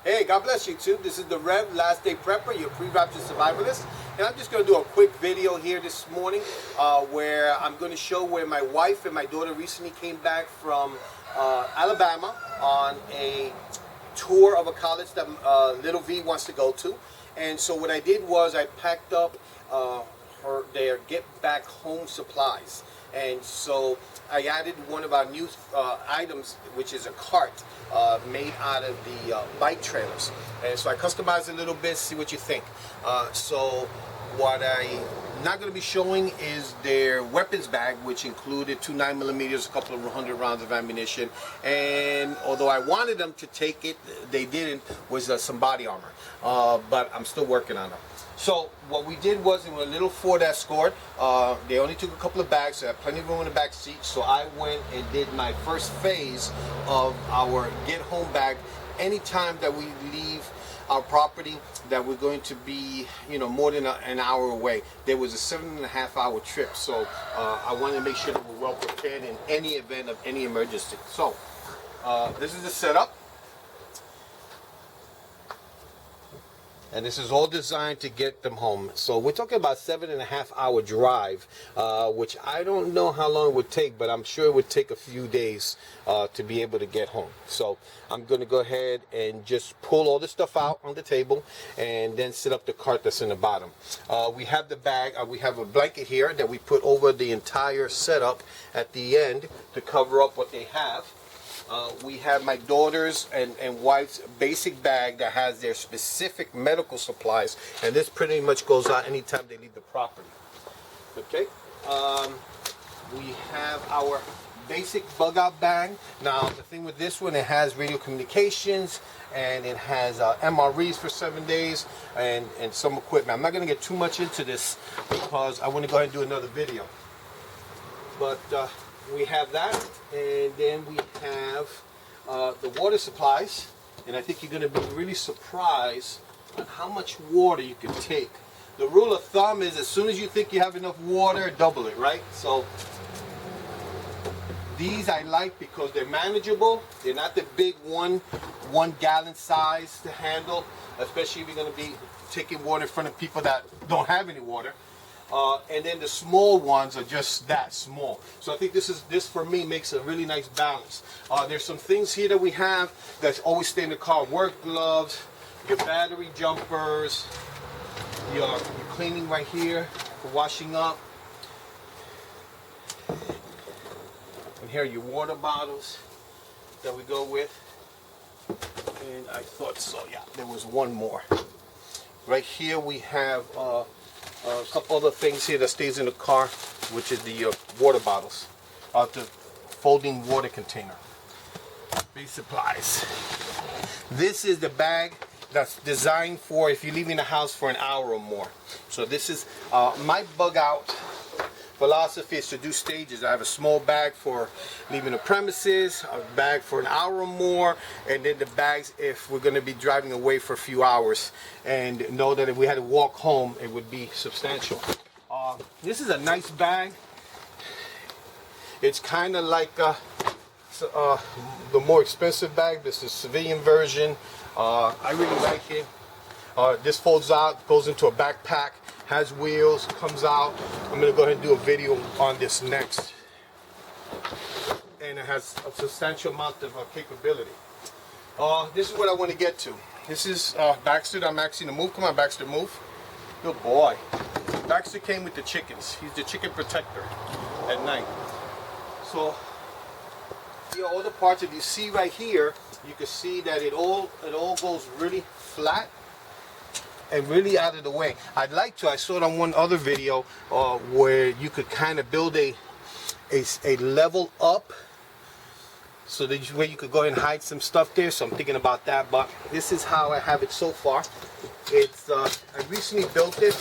Hey, God bless you too. This is the Rev, Last Day Prepper, your pre-rapture survivalist. And I'm just going to do a quick video here this morning where I'm going to show where my wife and my daughter recently came back from Alabama on a tour of a college that little V wants to go to. And so what I did was I packed up their get back home supplies. And so I added one of our new items, which is a cart made out of the bike trailers. And so I customized it a little bit, see what you think. So what I'm not going to be showing is their weapons bag, which included 2 9mm, a couple of 100 rounds of ammunition. And although I wanted them to take it, they didn't, was some body armor. But I'm still working on them. So what we did was in a little Ford Escort, they only took a couple of bags, so I had plenty of room in the back seat. So I went and did my first phase of our get home bag. Anytime that we leave our property that we're going to be, more than an hour away. There was a 7.5-hour trip, so I wanted to make sure that we're well prepared in any event of any emergency. So this is the setup. And this is all designed to get them home. So we're talking about 7.5-hour drive, which I don't know how long it would take, but I'm sure it would take a few days to be able to get home. So I'm going to go ahead and just pull all this stuff out on the table and then set up the cart that's in the bottom. We have the bag, we have a blanket here that we put over the entire setup at the end to cover up what they have. We have my daughter's and wife's basic bag that has their specific medical supplies, and this pretty much goes out anytime they leave the property. Okay, we have our basic bug out bag. Now the thing with this one, it has radio communications and it has MREs for 7 days and some equipment. I'm not going to get too much into this because I want to go ahead and do another video, but we have that, and then we have the water supplies, and I think you're going to be really surprised on how much water you can take. The rule of thumb is as soon as you think you have enough water, double it, right? So these I like because they're manageable. They're not the big one gallon size to handle, especially if you're going to be taking water in front of people that don't have any water. And then the small ones are just that small. So I think this for me makes a really nice balance. There's some things here that we have that always stay in the car. Work gloves, your battery jumpers, your cleaning right here for washing up. And here are your water bottles that we go with. And I thought so, yeah, there was one more. Right here we have a couple other things here that stays in the car, which is the water bottles, the folding water container. Base supplies. This is the bag that's designed for if you're leaving the house for an hour or more. So this is my bug out philosophy is to do stages. I have a small bag for leaving the premises, a bag for an hour or more, and then the bags if we're going to be driving away for a few hours, and know that if we had to walk home it would be substantial. This is a nice bag. It's kind of like the more expensive bag. This is the civilian version. I really like it. This folds out, goes into a backpack, has wheels, comes out. I'm going to go ahead and do a video on this next. And it has a substantial amount of capability. This is what I want to get to. This is Baxter. I'm actually going to move. Come on, Baxter, move. Good boy. Baxter came with the chickens. He's the chicken protector at night. So, all the parts that you see right here, you can see that it all goes really flat and really out of the way. I saw it on one other video where you could kind of build a level up so that where you could go and hide some stuff there. So I'm thinking about that, but this is how I have it so far. It's I recently built it.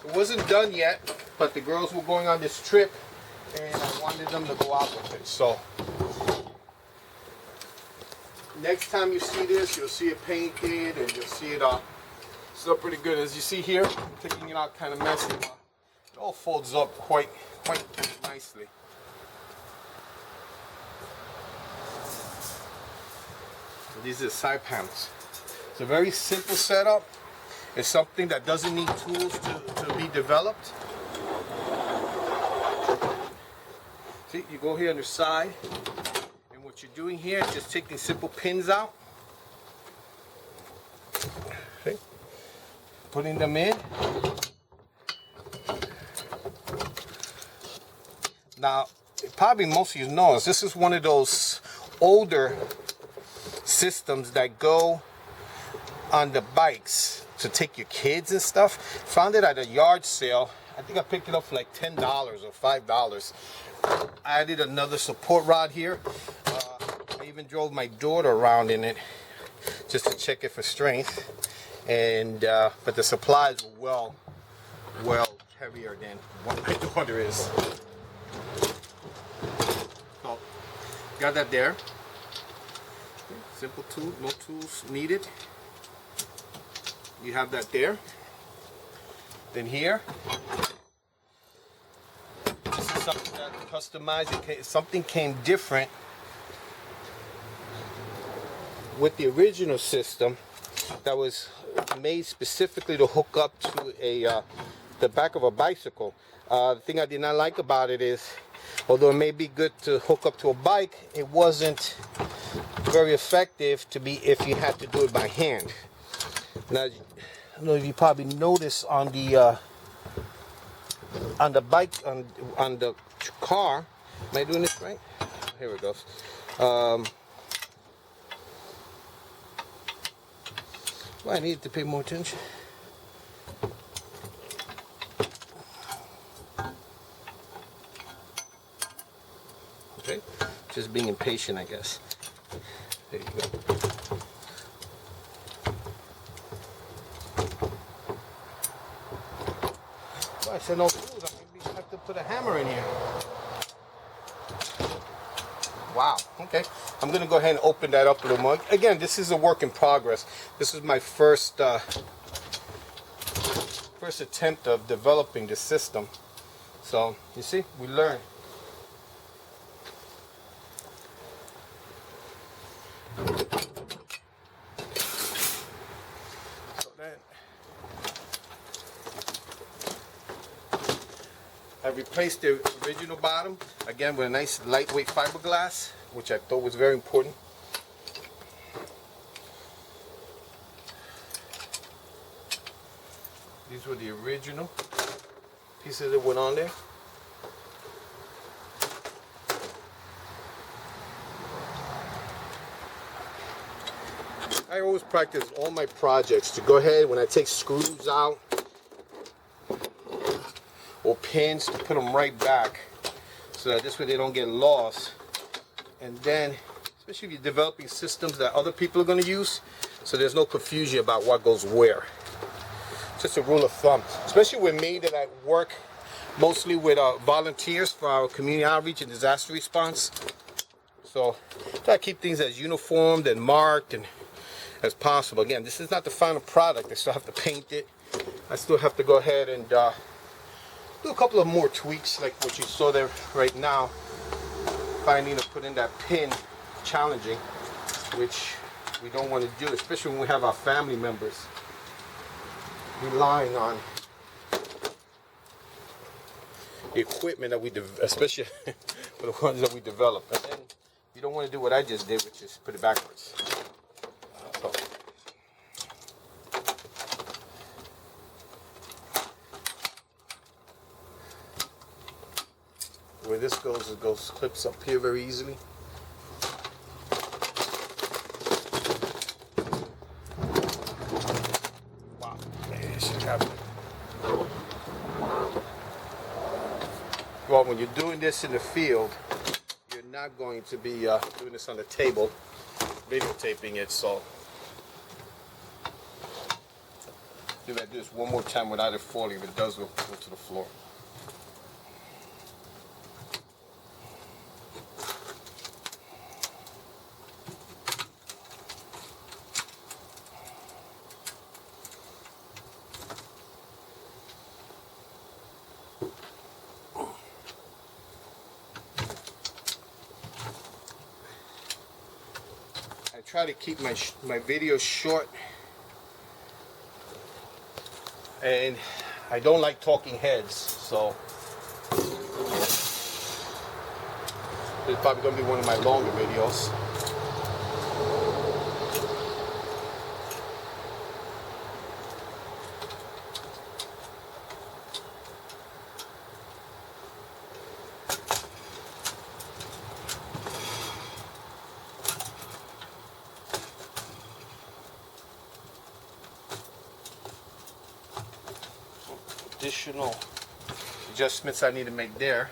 It wasn't done yet, but the girls were going on this trip and I wanted them to go out with it. So next time you see this, you'll see it painted and you'll see it still pretty good. As you see here, I'm taking it out kind of messy, but it all folds up quite nicely. These are side panels. It's a very simple setup. It's something that doesn't need tools to be developed. See, you go here on the side, and what you're doing here is just taking simple pins out. See? Putting them in. Now, probably most of you know this is one of those older systems that go on the bikes to take your kids and stuff. Found it at a yard sale. I think I picked it up for like $10 or $5. I added another support rod here. I even drove my daughter around in it just to check it for strength. And but the supplies were well heavier than what my daughter is. So got that there. Simple tool, no tools needed. You have that there. Then here, this is something that customized. Something came different with the original system that was made specifically to hook up to the back of a bicycle. The thing I did not like about it is, although it may be good to hook up to a bike, it wasn't very effective if you had to do it by hand. Now, I don't know if you probably noticed on the bike, on the car. Am I doing this right? Here it goes. Well, I need to pay more attention. Okay, just being impatient, I guess. There you go. I said no tools. I have to put a hammer in here. Wow. Okay. I'm going to go ahead and open that up a little more. Again, this is a work in progress. This is my first attempt of developing the system. So you see, we learn. I replaced the original bottom, again with a nice lightweight fiberglass, which I thought was very important. These were the original pieces that went on there. I always practice all my projects to go ahead when I take screws out or pins to put them right back so that this way they don't get lost. And then, especially if you're developing systems that other people are going to use, so there's no confusion about what goes where. Just a rule of thumb. Especially when made at work, mostly with volunteers for our community outreach and disaster response. So try to keep things as uniformed and marked and as possible. Again, this is not the final product. I still have to paint it. I still have to go ahead and do a couple of more tweaks like what you saw there right now. Finding to put in that pin, challenging, which we don't want to do, especially when we have our family members relying on the equipment that we, especially for the ones that we develop. And then you don't want to do what I just did, which is put it backwards. So. Where this goes, it goes clips up here very easily. Wow, man, should have it. Well, when you're doing this in the field, you're not going to be doing this on the table, videotaping it. So, if I do this one more time without it falling, if it does go to the floor. Try to keep my videos short and I don't like talking heads, so it's probably going to be one of my longer videos. Additional adjustments I need to make there.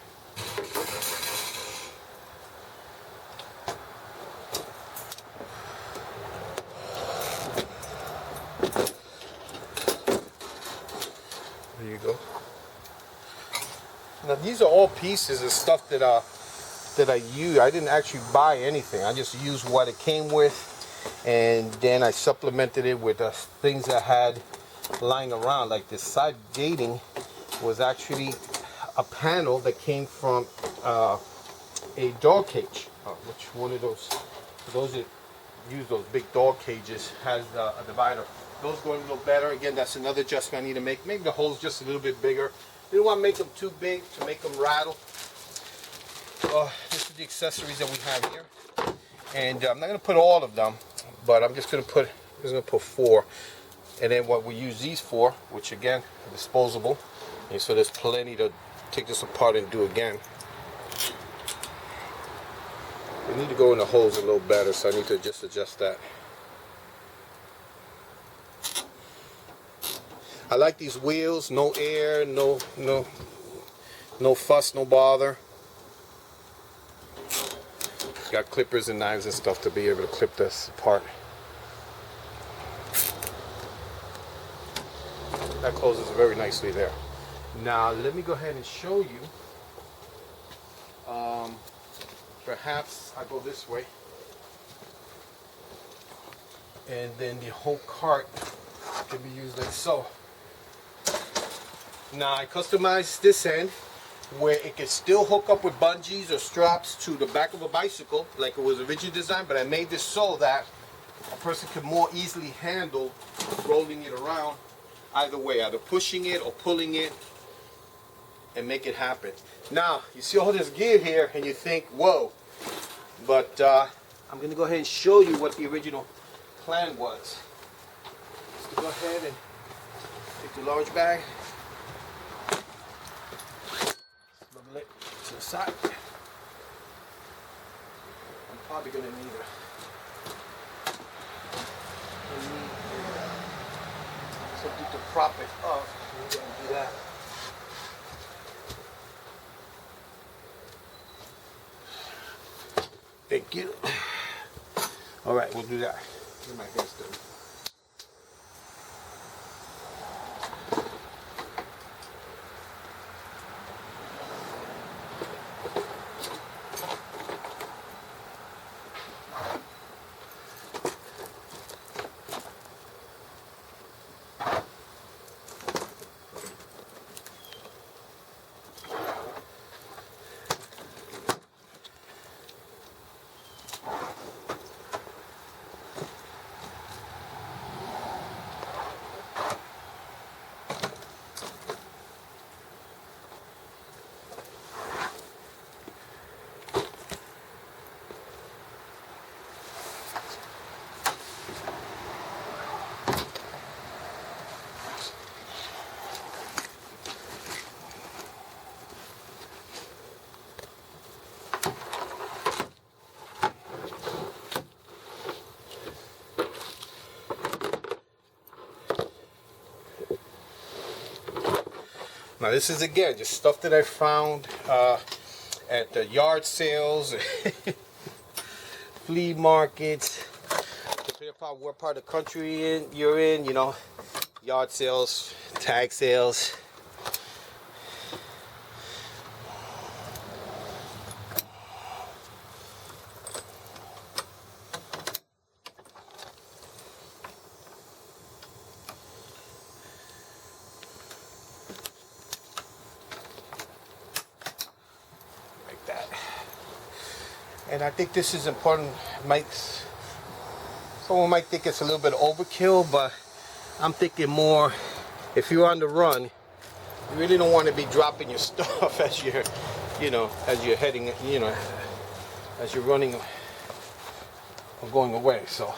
There you go. Now these are all pieces of stuff that I use. I didn't actually buy anything. I just used what it came with, and then I supplemented it with things I had lying around. Like this side gating was actually a panel that came from a dog cage. Which one of those that use those big dog cages has a divider. Those going a little better. Again, that's another adjustment I need to make. Maybe the hole's just a little bit bigger. Didn't want to make them too big to make them rattle. This is the accessories that we have here, and I'm not going to put all of them, but I'm just going to put 4. And then what we use these for, which again, are disposable. And so there's plenty to take this apart and do again. They need to go in the holes a little better, so I need to just adjust that. I like these wheels, no air, no fuss, no bother. Got clippers and knives and stuff to be able to clip this apart. That closes very nicely there. Now let me go ahead and show you. Perhaps I go this way, and then the whole cart can be used like so. Now I customized this end where it can still hook up with bungees or straps to the back of a bicycle like it was originally designed, but I made this so that a person could more easily handle rolling it around either way, either pushing it or pulling it, and make it happen. Now, you see all this gear here and you think, whoa, but I'm going to go ahead and show you what the original plan was. So go ahead and take the large bag, level it to the side. I'm probably going to need something to prop it up. We're going to do that. Thank you. All right, we'll do that. Get my hair done. Now this is again just stuff that I found at the yard sales, flea markets, depending upon what part of the country you're in, you know, yard sales, tag sales. And I think this is important. Someone might think it's a little bit overkill, but I'm thinking more if you're on the run, you really don't want to be dropping your stuff as you're, as you're heading, as you're running or going away. So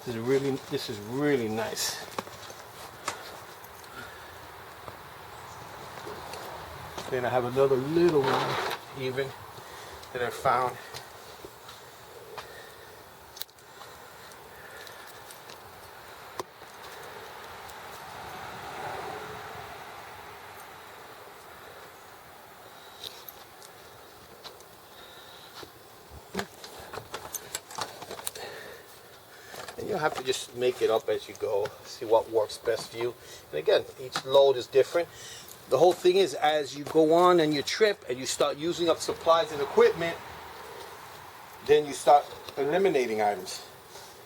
this is really nice. Then I have another little one even that I found. And you'll have to just make it up as you go, see what works best for you. And again, each load is different. The whole thing is, as you go on your trip and you start using up supplies and equipment, then you start eliminating items.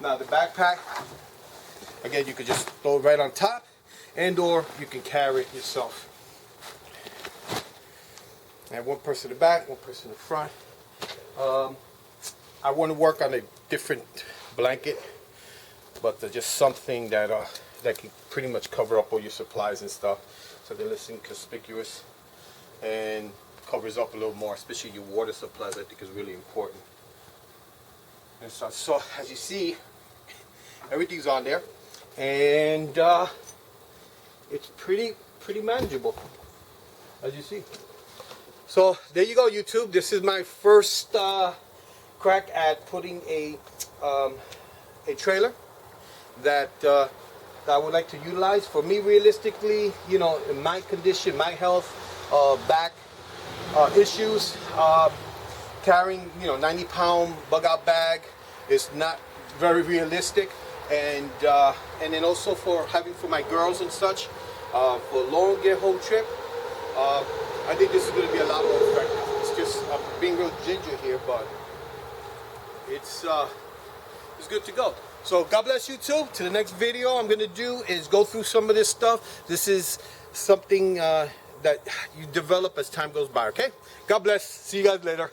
Now the backpack, again, you could just throw it right on top, and or you can carry it yourself. I have one person in the back, one person in the front. I want to work on a different blanket, but just something that can pretty much cover up all your supplies and stuff, so they're less inconspicuous and covers up a little more, especially your water supplies. I think is really important. And so as you see, everything's on there, and it's pretty manageable, as you see. So there you go, YouTube. This is my first crack at putting a trailer that I would like to utilize. For me, realistically, in my condition, my health, back issues, carrying 90-pound bug-out bag is not very realistic, and then also for my girls and such, for a long get-home trip, I think this is going to be a lot more effective. It's just I'm being real ginger here, but it's good to go. So God bless you too. To the next video I'm going to do is go through some of this stuff. This is something that you develop as time goes by, okay? God bless. See you guys later.